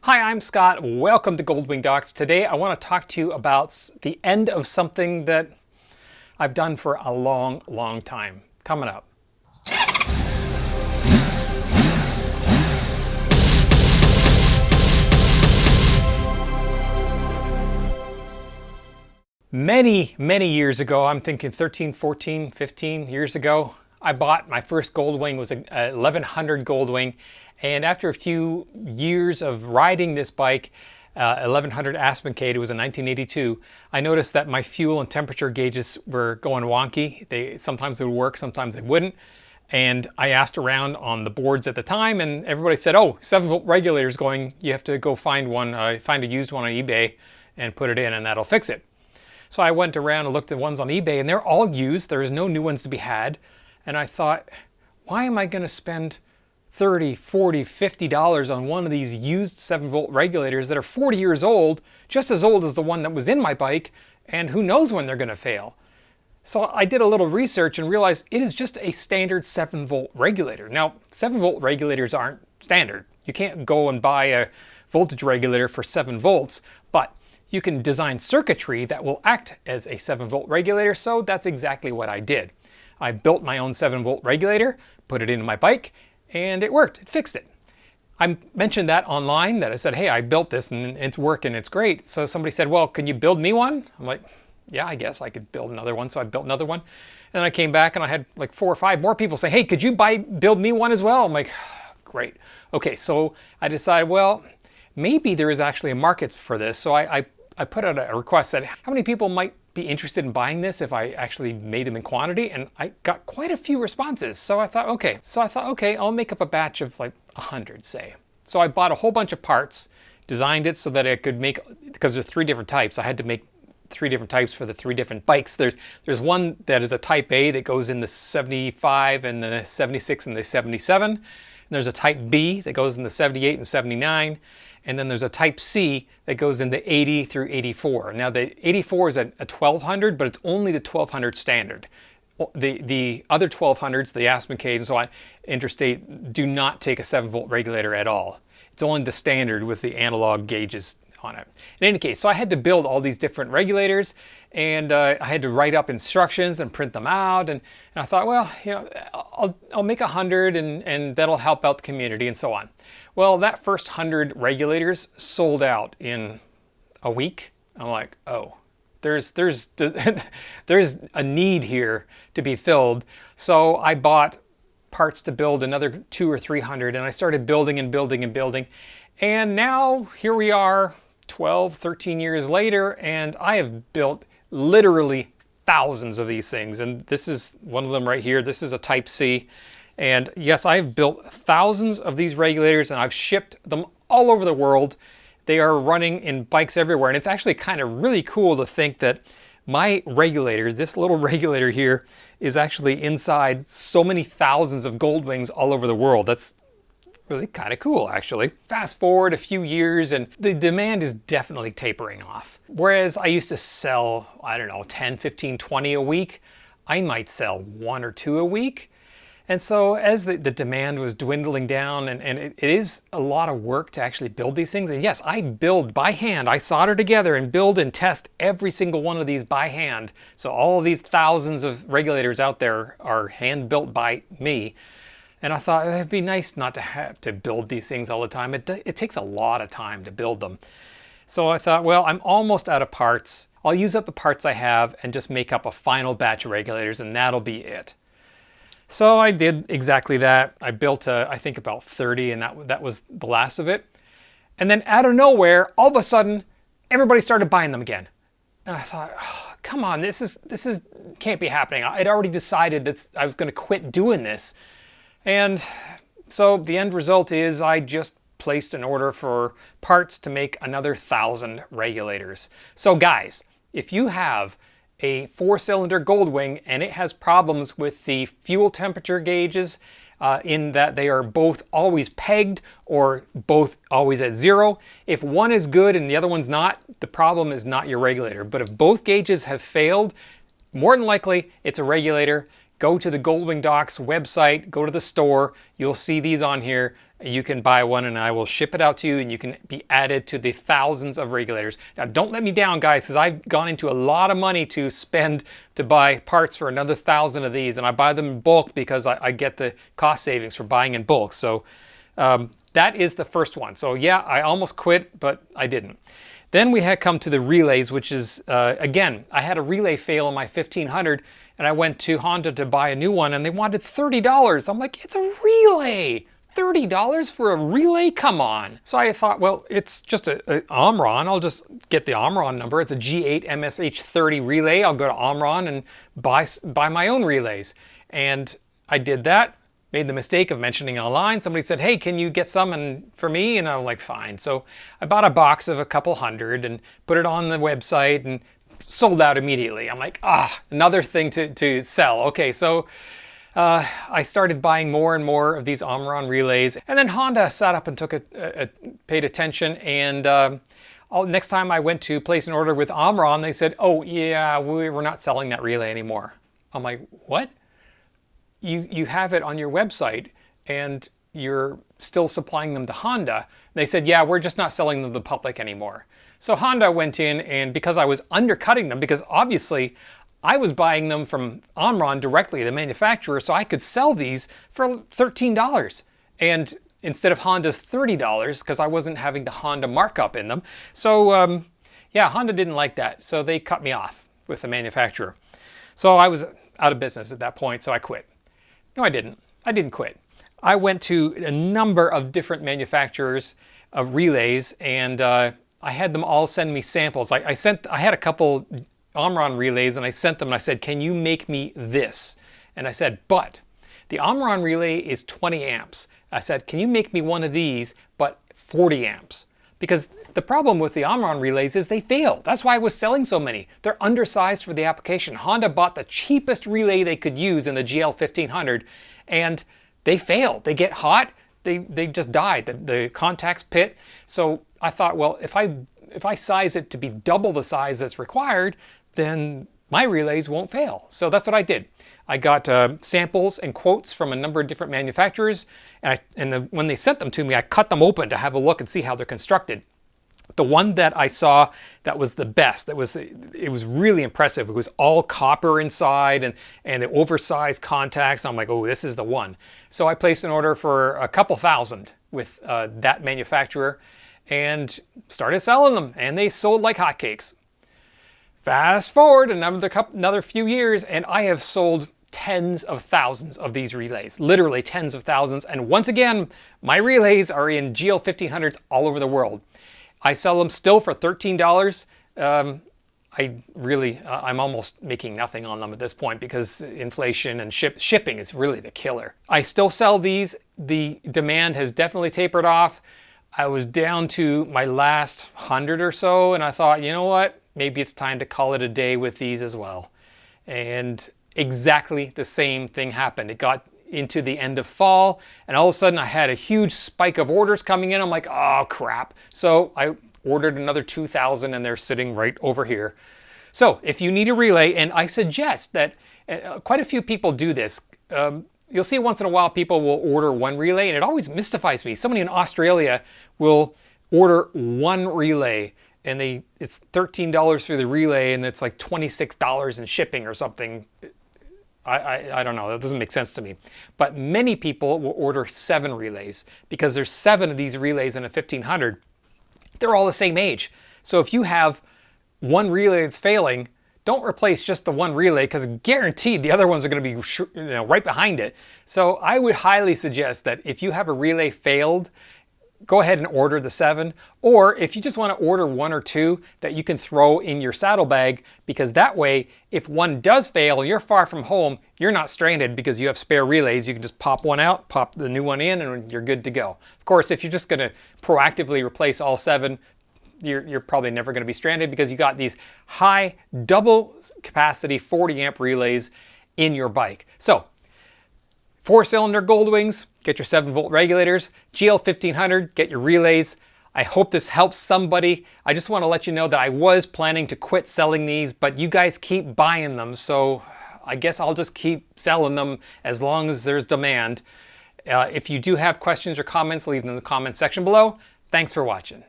Hi, I'm Scott. Welcome to Goldwing Docs. Today I want to talk to you about the end of something that I've done for a long time. Coming up. Many years ago, I'm thinking 13, 14, 15 years ago, I bought my first Goldwing. It was a 1100 Goldwing. And after a few years of riding this bike, 1100 Aspencade, it was in 1982, I noticed that my fuel and temperature gauges were going wonky. Sometimes they would work, sometimes they wouldn't. And I asked around on the boards at the time, and everybody said, oh, 7-volt regulator's going, you have to go find one, find a used one on eBay and put it in, and that'll fix it. So I went around and looked at ones on eBay, and they're all used. There's no new ones to be had. And I thought, why am I going to spend $30, $40, $50 on one of these used 7-volt regulators that are 40 years old, just as old as the one that was in my bike, and who knows when they're going to fail? So I did a little research and realized it is just a standard 7-volt regulator. Now, 7-volt regulators aren't standard. You can't go and buy a voltage regulator for 7 volts, but you can design circuitry that will act as a 7-volt regulator, so that's exactly what I did. I built my own 7-volt regulator, put it into my bike, and it worked. It fixed it. I mentioned that online, that I said, hey, I built this and it's working, it's great. So somebody said, well, can you build me one? I'm like, yeah, I guess I could build another one. So I built another one. And then I came back and I had like 4 or 5 more people say, hey, could you build me one as well? I'm like, great. Okay, so I decided, well, maybe there is actually a market for this. So I put out a request, said, how many people might be interested in buying this if I actually made them in quantity? And I got quite a few responses. So I thought, okay, I'll make up a batch of like 100, say. So I bought a whole bunch of parts, designed it so that I could make, because there's 3 different types, I had to make 3 different types for the 3 different bikes. There's one that is a type A that goes in the 75 and the 76 and the 77. And there's a type B that goes in the 78 and 79. And then there's a type C that goes in the 80 through 84. Now the 84 is a 1200, but it's only the 1200 standard. The other 1200s, the Aspencade and so on, Interstate, do not take a 7-volt regulator at all. It's only the standard with the analog gauges on it. In any case, so I had to build all these different regulators, and I had to write up instructions and print them out, and I thought, well, you know, I'll make 100 and that'll help out the community and so on. Well, that first 100 regulators sold out in a week. I'm like, oh, there's a need here to be filled. So I bought parts to build another 200 or 300, and I started building and building and building. And now here we are 12, 13 years later, and I have built literally thousands of these things. And this is one of them right here. This is a Type C. And yes, I've built thousands of these regulators, and I've shipped them all over the world. They are running in bikes everywhere. And it's actually kind of really cool to think that my regulator, this little regulator here, is actually inside so many thousands of Goldwings all over the world. That's really kind of cool, actually. Fast forward a few years and the demand is definitely tapering off. Whereas I used to sell, I don't know, 10, 15, 20 a week, I might sell 1 or 2 a week. And so as the demand was dwindling down, and it is a lot of work to actually build these things. And yes, I build by hand. I solder together and build and test every single one of these by hand. So all of these thousands of regulators out there are hand built by me. And I thought it'd be nice not to have to build these things all the time. It takes a lot of time to build them. So I thought, well, I'm almost out of parts. I'll use up the parts I have and just make up a final batch of regulators, and that'll be it. So I did exactly that. I built, I think, about 30, and that was the last of it. And then out of nowhere, all of a sudden, everybody started buying them again. And I thought, oh, come on, this can't be happening. I'd already decided that I was going to quit doing this. And so the end result is I just placed an order for parts to make another 1,000 regulators. So guys, if you have a 4-cylinder Goldwing and it has problems with the fuel temperature gauges, in that they are both always pegged or both always at 0. If one is good and the other one's not, the problem is not your regulator. But if both gauges have failed, more than likely it's a regulator. Go to the Goldwing Docs website, go to the store, you'll see these on here, you can buy one and I will ship it out to you, and you can be added to the thousands of regulators. Now, don't let me down, guys, because I've gone into a lot of money to spend to buy parts for another 1,000 of these, and I buy them in bulk because I get the cost savings for buying in bulk. So that is the first one. So yeah, I almost quit, but I didn't. Then we had come to the relays, which is, again, I had a relay fail on my 1500, and I went to Honda to buy a new one, and they wanted $30. I'm like, it's a relay! $30 for a relay? Come on. So I thought, well, it's just a Omron. I'll just get the Omron number. It's a G8 MSH30 relay. I'll go to Omron and buy my own relays. And I did that. Made the mistake of mentioning online. Somebody said, hey, can you get some for me? And I'm like, fine. So I bought a box of a couple hundred and put it on the website and sold out immediately. I'm like, another thing to sell. Okay, so I started buying more and more of these Omron relays, and then Honda sat up and paid attention, and next time I went to place an order with Omron, they said, oh yeah, we're not selling that relay anymore. I'm like, what? You have it on your website and you're still supplying them to Honda. They said, yeah, we're just not selling them to the public anymore. So Honda went in, and because I was undercutting them, because obviously I was buying them from Omron directly, the manufacturer, so I could sell these for $13. And instead of Honda's $30, because I wasn't having the Honda markup in them. So yeah, Honda didn't like that. So they cut me off with the manufacturer. So I was out of business at that point, so I quit. No, I didn't. I didn't quit. I went to a number of different manufacturers of relays, and I had them all send me samples. I had a couple Omron relays, and I sent them and I said, can you make me this? And I said, but the Omron relay is 20 amps. I said, can you make me one of these, but 40 amps? Because the problem with the Omron relays is they fail. That's why I was selling so many. They're undersized for the application. Honda bought the cheapest relay they could use in the GL 1500, and they fail. They get hot. They just die. The contacts pit. So I thought, well, if I size it to be double the size that's required, then my relays won't fail. So that's what I did. I got samples and quotes from a number of different manufacturers, and when they sent them to me, I cut them open to have a look and see how they're constructed. The one that I saw that was the best, it was really impressive. It was all copper inside and the oversized contacts. I'm like, oh, this is the one. So I placed an order for a couple thousand with that manufacturer and started selling them, and they sold like hotcakes. Fast forward another few years, and I have sold tens of thousands of these relays, literally tens of thousands. And once again, my relays are in GL 1500s all over the world. I sell them still for $13. I'm almost making nothing on them at this point because inflation and shipping is really the killer. I still sell these. The demand has definitely tapered off. I was down to my last 100 or so, and I thought, you know what? Maybe it's time to call it a day with these as well. And exactly the same thing happened. It got into the end of fall, and all of a sudden I had a huge spike of orders coming in. I'm like, oh crap. So I ordered another 2,000, and they're sitting right over here. So if you need a relay, and I suggest that quite a few people do this, you'll see once in a while people will order one relay, and it always mystifies me. Somebody in Australia will order one relay, and it's $13 for the relay, and it's like $26 in shipping or something. I don't know, that doesn't make sense to me. But many people will order 7 relays because there's 7 of these relays in a 1500. They're all the same age. So if you have one relay that's failing, don't replace just the one relay, because guaranteed the other ones are going to be right behind it. So I would highly suggest that if you have a relay failed, go ahead and order the 7, or if you just want to order 1 or 2 that you can throw in your saddlebag, because that way, if one does fail, you're far from home, you're not stranded because you have spare relays. You can just pop one out, pop the new one in, and you're good to go. Of course, if you're just going to proactively replace all 7, you're probably never going to be stranded because you got these high double capacity 40 amp relays in your bike. So 4-cylinder Goldwings, get your 7-volt regulators. GL 1500, get your relays. I hope this helps somebody. I just want to let you know that I was planning to quit selling these, but you guys keep buying them, so I guess I'll just keep selling them as long as there's demand. If you do have questions or comments, leave them in the comment section below. Thanks for watching.